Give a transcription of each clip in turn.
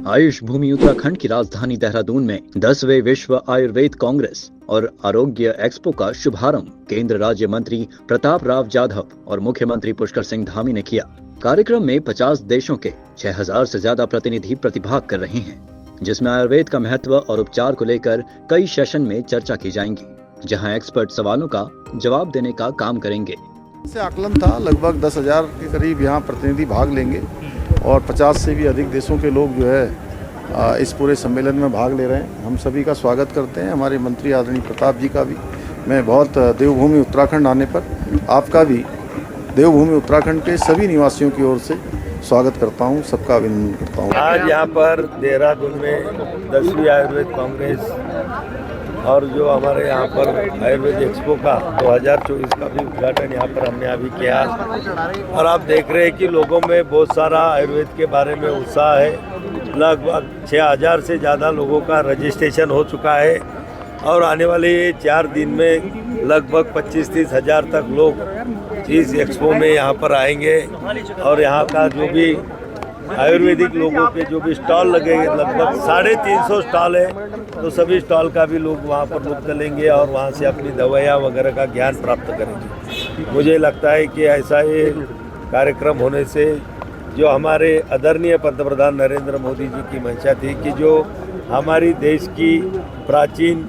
आयुष भूमि उत्तराखंड की राजधानी देहरादून में 10वें विश्व आयुर्वेद कांग्रेस और आरोग्य एक्सपो का शुभारंभ केंद्र राज्य मंत्री प्रताप राव जाधव और मुख्यमंत्री पुष्कर सिंह धामी ने किया। कार्यक्रम में 50 देशों के 6000 से ज्यादा प्रतिनिधि प्रतिभाग कर रहे हैं, जिसमें आयुर्वेद का महत्व और उपचार को लेकर कई सेशन में चर्चा की जाएंगी, जहां एक्सपर्ट सवालों का जवाब देने का काम करेंगे। से आकलन था लगभग 10,000 के करीब यहाँ प्रतिनिधि भाग लेंगे और 50 से भी अधिक देशों के लोग जो है इस पूरे सम्मेलन में भाग ले रहे हैं। हम सभी का स्वागत करते हैं, हमारे मंत्री आदरणीय प्रताप जी का भी। मैं बहुत देवभूमि उत्तराखंड आने पर आपका भी देवभूमि उत्तराखंड के सभी निवासियों की ओर से स्वागत करता हूं, सबका अभिनंदन करता हूं। आज यहाँ पर देहरादून में 10वीं आयुर्वेद कांग्रेस और जो हमारे यहाँ पर आयुर्वेद एक्सपो का 2024 का भी उद्घाटन यहाँ पर हमने अभी किया और आप देख रहे हैं कि लोगों में बहुत सारा आयुर्वेद के बारे में उत्साह है। लगभग 6000 से ज़्यादा लोगों का रजिस्ट्रेशन हो चुका है और आने वाले 4 दिन में लगभग 25-30 हज़ार तक लोग इस एक्सपो में यहाँ पर आएंगे और यहाँ का जो भी आयुर्वेदिक लोगों के जो भी स्टॉल लगेंगे, लगभग 350 स्टॉल है, तो सभी स्टॉल का भी लोग वहाँ पर लुत्फ़ लेंगे और वहाँ से अपनी दवाइयाँ वगैरह का ज्ञान प्राप्त करेंगे। मुझे लगता है कि ऐसा ये कार्यक्रम होने से जो हमारे आदरणीय पंतप्रधान नरेंद्र मोदी जी की मंशा थी कि जो हमारी देश की प्राचीन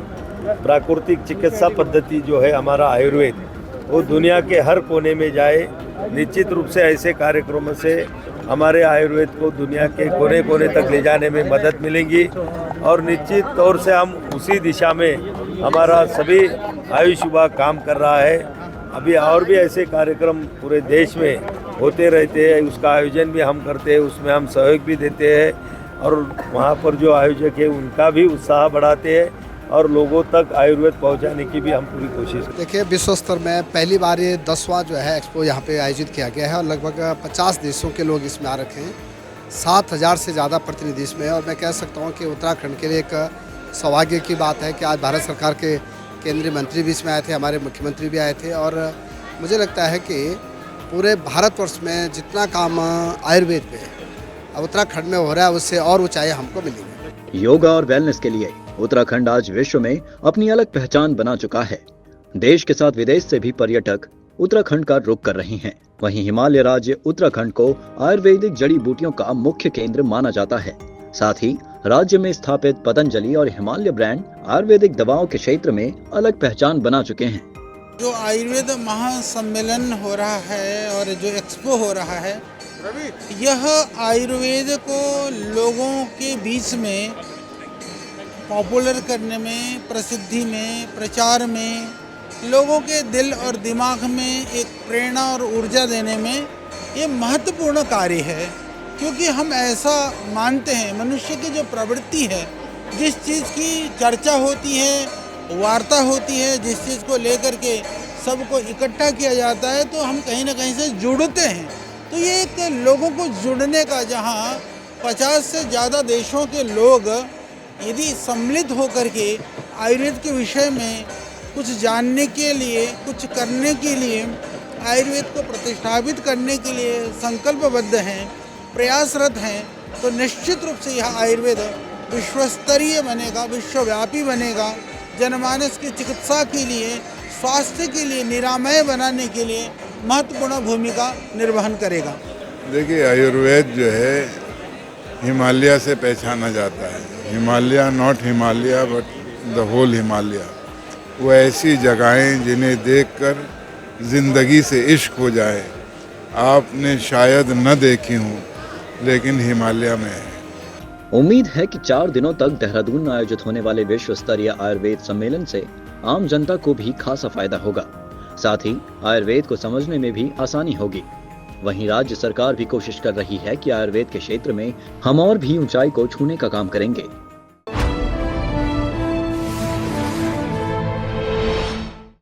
प्राकृतिक चिकित्सा पद्धति जो है हमारा आयुर्वेद, वो दुनिया के हर कोने में जाए। निश्चित रूप से ऐसे कार्यक्रमों से हमारे आयुर्वेद को दुनिया के कोने कोने तक ले जाने में मदद मिलेगी और निश्चित तौर से हम उसी दिशा में हमारा सभी आयुष विभाग काम कर रहा है। अभी और भी ऐसे कार्यक्रम पूरे देश में होते रहते हैं, उसका आयोजन भी हम करते हैं, उसमें हम सहयोग भी देते हैं और वहाँ पर जो आयोजक है उनका भी उत्साह बढ़ाते हैं और लोगों तक आयुर्वेद पहुंचाने की भी हम पूरी कोशिश करते हैं। देखिए, विश्व स्तर में पहली बार ये 10वां जो है एक्सपो यहाँ पे आयोजित किया गया है और लगभग 50 देशों के लोग इसमें आ रखे हैं। 7000 से ज़्यादा प्रतिनिधि इसमें, और मैं कह सकता हूँ कि उत्तराखंड के लिए एक सौभाग्य की बात है कि आज भारत सरकार के केंद्रीय मंत्री भी इसमें आए थे, हमारे मुख्यमंत्री भी आए थे और मुझे लगता है कि पूरे भारतवर्ष में जितना काम आयुर्वेद पे अब उत्तराखंड में हो रहा है उससे और ऊँचाई हमको मिलेगी। योगा और वेलनेस के लिए उत्तराखंड आज विश्व में अपनी अलग पहचान बना चुका है। देश के साथ विदेश से भी पर्यटक उत्तराखंड का रुख कर रहे हैं। वहीं हिमालय राज्य उत्तराखंड को आयुर्वेदिक जड़ी बूटियों का मुख्य केंद्र माना जाता है। साथ ही राज्य में स्थापित पतंजलि और हिमालय ब्रांड आयुर्वेदिक दवाओं के क्षेत्र में अलग पहचान बना चुके हैं। जो आयुर्वेद महासम्मेलन हो रहा है और जो एक्सपो हो रहा है, यह आयुर्वेद को लोगों के बीच में पॉपुलर करने में, प्रसिद्धि में, प्रचार में, लोगों के दिल और दिमाग में एक प्रेरणा और ऊर्जा देने में ये महत्वपूर्ण कार्य है। क्योंकि हम ऐसा मानते हैं, मनुष्य की जो प्रवृत्ति है, जिस चीज़ की चर्चा होती है, वार्ता होती है, जिस चीज़ को लेकर के सबको इकट्ठा किया जाता है, तो हम कहीं ना कहीं से जुड़ते हैं। तो ये एक लोगों को जुड़ने का, जहाँ 50 से ज़्यादा देशों के लोग यदि सम्मिलित होकर के आयुर्वेद के विषय में कुछ जानने के लिए, कुछ करने के लिए, आयुर्वेद को प्रतिष्ठापित करने के लिए संकल्पबद्ध हैं, प्रयासरत हैं, तो निश्चित रूप से यह आयुर्वेद विश्वस्तरीय बनेगा, विश्वव्यापी बनेगा, जनमानस की चिकित्सा के लिए, स्वास्थ्य के लिए, निरामय बनाने के लिए महत्वपूर्ण भूमिका निर्वहन करेगा। देखिए, आयुर्वेद जो है हिमालय से पहचाना जाता है। Himalaya, not Himalaya but the whole Himalaya. वो ऐसी जगहें जिन्हें देखकर ज़िंदगी से इश्क हो जाए। आपने शायद न देखी हूँ, लेकिन हिमालय में है। उम्मीद है कि 4 दिनों तक देहरादून में आयोजित होने वाले विश्व स्तरीय आयुर्वेद सम्मेलन से आम जनता को भी खासा फायदा होगा। साथ ही आयुर्वेद को समझने में भी आसानी होगी। वहीं राज्य सरकार भी कोशिश कर रही है कि आयुर्वेद के क्षेत्र में हम और भी ऊंचाई को छूने का काम करेंगे।